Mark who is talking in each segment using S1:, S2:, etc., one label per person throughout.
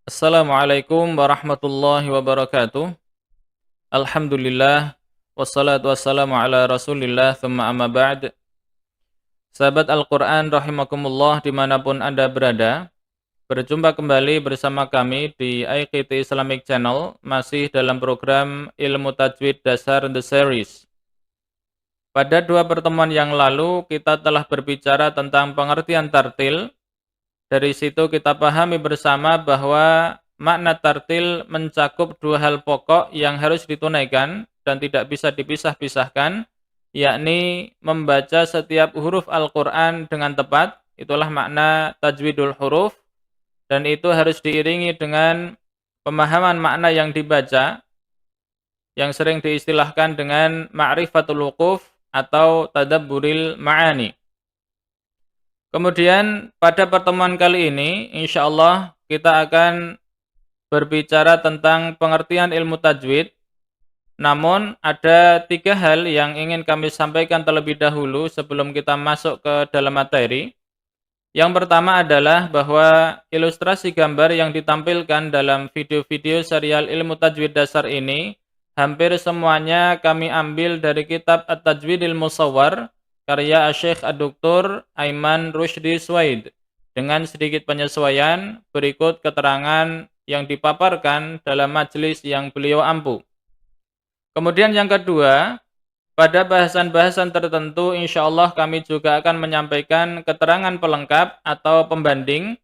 S1: Assalamualaikum warahmatullahi wabarakatuh. Alhamdulillah wassalatu wassalamu ala Rasulillah thumma amma ba'd. Sahabat Al-Qur'an rahimakumullah dimanapun Anda berada, berjumpa kembali bersama kami di IKT Islamic Channel masih dalam program Ilmu Tajwid Dasar The Series. Pada dua pertemuan yang lalu kita telah berbicara tentang pengertian tartil. Dari situ kita pahami bersama bahwa makna tartil mencakup dua hal pokok yang harus ditunaikan dan tidak bisa dipisah-pisahkan, yakni membaca setiap huruf Al-Quran dengan tepat, itulah makna tajwidul huruf, dan itu harus diiringi dengan pemahaman makna yang dibaca, yang sering diistilahkan dengan ma'rifatul wuquf atau tadabburil ma'ani. Kemudian pada pertemuan kali ini, insya Allah kita akan berbicara tentang pengertian ilmu tajwid. Namun ada tiga hal yang ingin kami sampaikan terlebih dahulu sebelum kita masuk ke dalam materi. Yang pertama adalah bahwa ilustrasi gambar yang ditampilkan dalam video-video serial ilmu tajwid dasar ini hampir semuanya kami ambil dari kitab At-Tajwidil Musawwar karya Syekh Ad-Doktor Aiman Rushdi Swaid. Dengan sedikit penyesuaian, berikut keterangan yang dipaparkan dalam majelis yang beliau ampu. Kemudian yang kedua, pada bahasan-bahasan tertentu insya Allah kami juga akan menyampaikan keterangan pelengkap atau pembanding,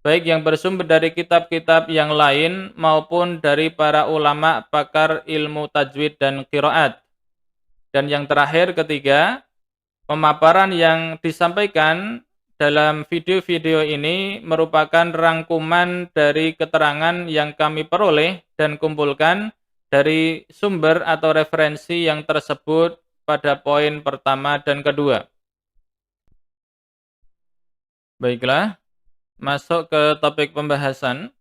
S1: baik yang bersumber dari kitab-kitab yang lain maupun dari para ulama pakar ilmu tajwid dan qiraat. Dan yang terakhir ketiga, pemaparan yang disampaikan dalam video-video ini merupakan rangkuman dari keterangan yang kami peroleh dan kumpulkan dari sumber atau referensi yang tersebut pada poin pertama dan kedua. Baiklah, masuk ke topik pembahasan.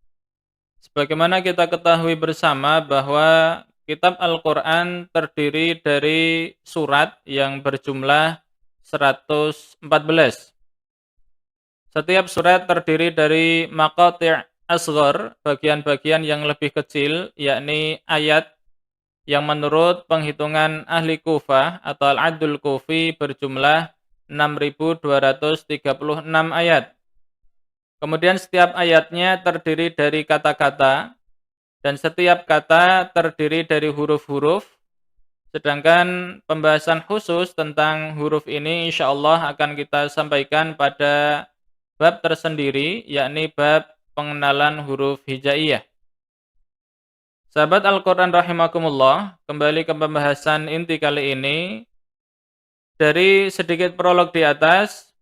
S1: Sebagaimana kita ketahui bersama bahwa kitab Al-Quran terdiri dari surat yang berjumlah 114. Setiap surat terdiri dari maqati' asghar, bagian-bagian yang lebih kecil, yakni ayat yang menurut penghitungan ahli Kufah atau Al-Adul Kufi berjumlah 6.236 ayat. Kemudian setiap ayatnya terdiri dari kata-kata, dan setiap kata terdiri dari huruf-huruf. Sedangkan pembahasan khusus tentang huruf ini insya Allah akan kita sampaikan pada bab tersendiri, yakni bab pengenalan huruf hijaiyah. Sahabat Al-Quran rahimakumullah, kembali ke pembahasan inti kali ini. Dari sedikit prolog di atas,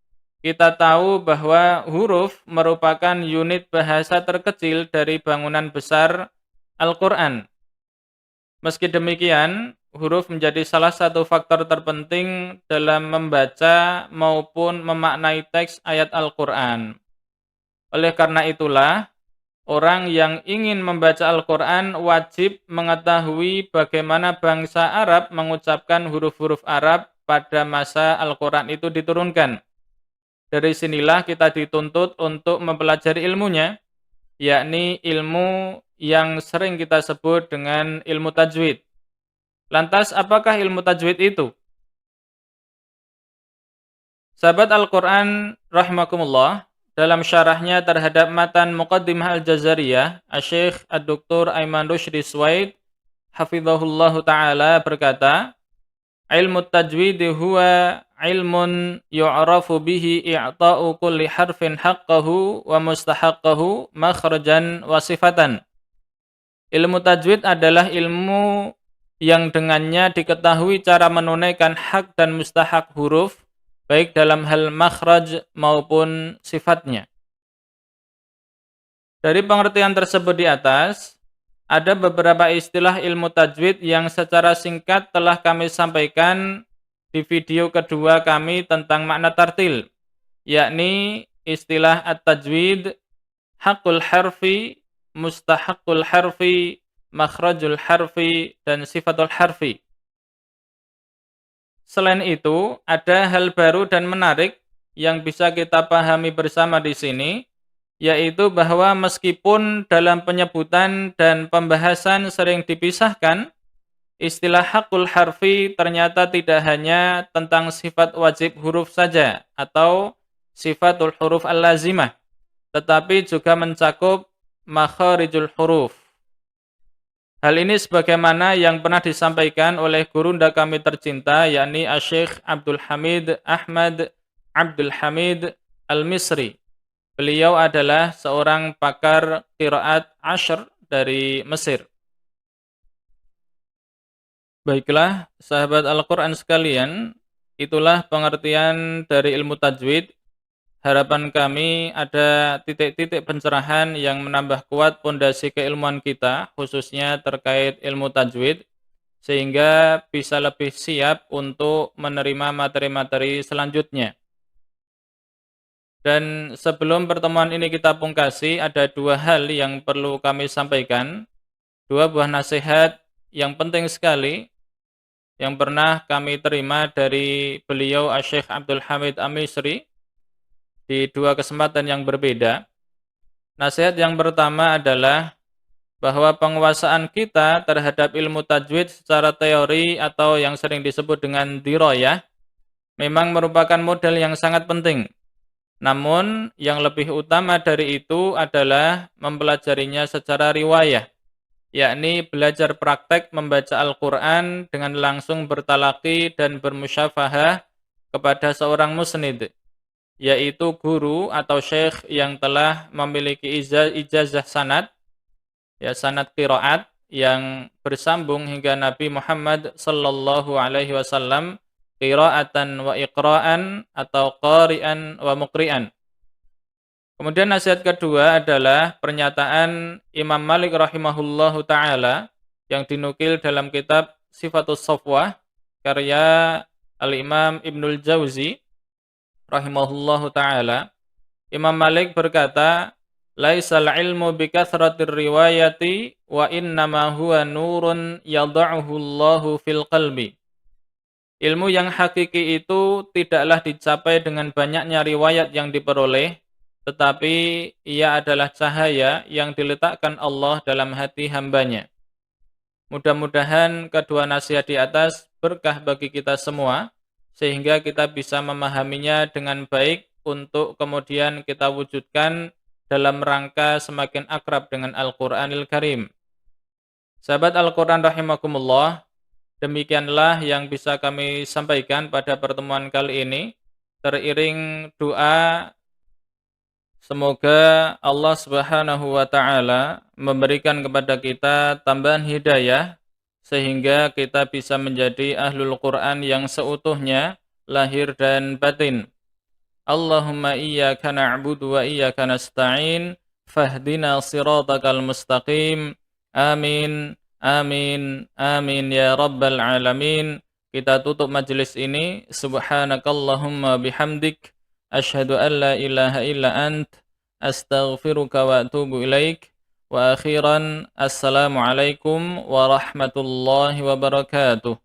S1: kita tahu bahwa huruf merupakan unit bahasa terkecil dari bangunan besar Al-Quran. Meski demikian, huruf menjadi salah satu faktor terpenting dalam membaca maupun memaknai teks ayat Al-Quran. Oleh karena itulah, orang yang ingin membaca Al-Quran wajib mengetahui bagaimana bangsa Arab mengucapkan huruf-huruf Arab pada masa Al-Quran itu diturunkan. Dari sinilah kita dituntut untuk mempelajari ilmunya, yakni ilmu yang sering kita sebut dengan ilmu tajwid. Lantas, apakah ilmu tajwid itu? Sahabat Al-Quran rahimakumullah, dalam syarahnya terhadap matan Muqaddimah Al-Jazariyah, Syekh Ad-Doktor Aiman Rushdi Swaid, hafizahullahu ta'ala berkata, ilmu tajwid huwa ilmun yu'rafu bihi i'ta'u kulli harfin haqqahu wa mustahaqqahu makhrajan wa sifatan. Ilmu tajwid adalah ilmu yang dengannya diketahui cara menunaikan hak dan mustahak huruf, baik dalam hal makhraj maupun sifatnya. Dari pengertian tersebut di atas, ada beberapa istilah ilmu tajwid yang secara singkat telah kami sampaikan di video kedua kami tentang makna tartil, yakni istilah at-tajwid, haqqul harfi, mustahaqqul harfi, makhrajul harfi, dan sifatul harfi. Selain itu, ada hal baru dan menarik yang bisa kita pahami bersama di sini, yaitu bahwa meskipun dalam penyebutan dan pembahasan sering dipisahkan, istilah hakul harfi ternyata tidak hanya tentang sifat wajib huruf saja atau sifatul huruf al-lazimah, tetapi juga mencakup makharijul huruf. Hal ini sebagaimana yang pernah disampaikan oleh gurunda kami tercinta, yakni Asy-Syaikh Abdul Hamid Ahmad Abdul Hamid Al-Misri. Beliau adalah seorang pakar qiraat Ashr dari Mesir. Baiklah, sahabat Al-Quran sekalian, itulah pengertian dari ilmu tajwid. Harapan kami ada titik-titik pencerahan yang menambah kuat pondasi keilmuan kita, khususnya terkait ilmu tajwid, sehingga bisa lebih siap untuk menerima materi-materi selanjutnya. Dan sebelum pertemuan ini kita pungkasi, ada dua hal yang perlu kami sampaikan. Dua buah nasihat yang penting sekali yang pernah kami terima dari beliau Asy-Syaikh Abdul Hamid Al-Misri di dua kesempatan yang berbeda. Nasihat yang pertama adalah bahwa penguasaan kita terhadap ilmu tajwid secara teori atau yang sering disebut dengan dirayah memang merupakan modal yang sangat penting. Namun, yang lebih utama dari itu adalah mempelajarinya secara riwayah, yakni belajar praktek membaca Al-Quran dengan langsung bertalaki dan bermusyafahah kepada seorang musnid, yaitu guru atau syekh yang telah memiliki ijazah sanad, ya sanad qiraat yang bersambung hingga Nabi Muhammad sallallahu alaihi wasallam, qiraatan wa iqra'an atau qari'an wa muqri'an. Kemudian nasihat kedua adalah pernyataan Imam Malik rahimahullahu taala yang dinukil dalam kitab Sifatus Safwah karya Al-Imam Ibnul Jauzi rahimahullahu taala. Imam Malik berkata, "Laisal ilmu bikathratir riwayati wa innama huwa nurun yad'uhu Allahu fil qalbi." Ilmu yang hakiki itu tidaklah dicapai dengan banyaknya riwayat yang diperoleh, tetapi ia adalah cahaya yang diletakkan Allah dalam hati hambanya. Mudah-mudahan kedua nasihat di atas berkah bagi kita semua, sehingga kita bisa memahaminya dengan baik untuk kemudian kita wujudkan dalam rangka semakin akrab dengan Al-Quranil Karim. Sahabat Al-Quran rahimakumullah, demikianlah yang bisa kami sampaikan pada pertemuan kali ini. Teriring doa, semoga Allah Subhanahu wa taala memberikan kepada kita tambahan hidayah sehingga kita bisa menjadi ahlul Quran yang seutuhnya lahir dan batin. Allahumma iyyaka na'budu wa iyyaka nasta'in fahdina siratakal mustaqim. Amin. Amin, amin ya rabbal alamin. Kita tutup majelis ini. Subhanakallahumma bihamdik, asyhadu an la ilaha illa ant, astaghfiruka wa atubu ilaik. Wa akhiran, assalamualaikum warahmatullahi wabarakatuh.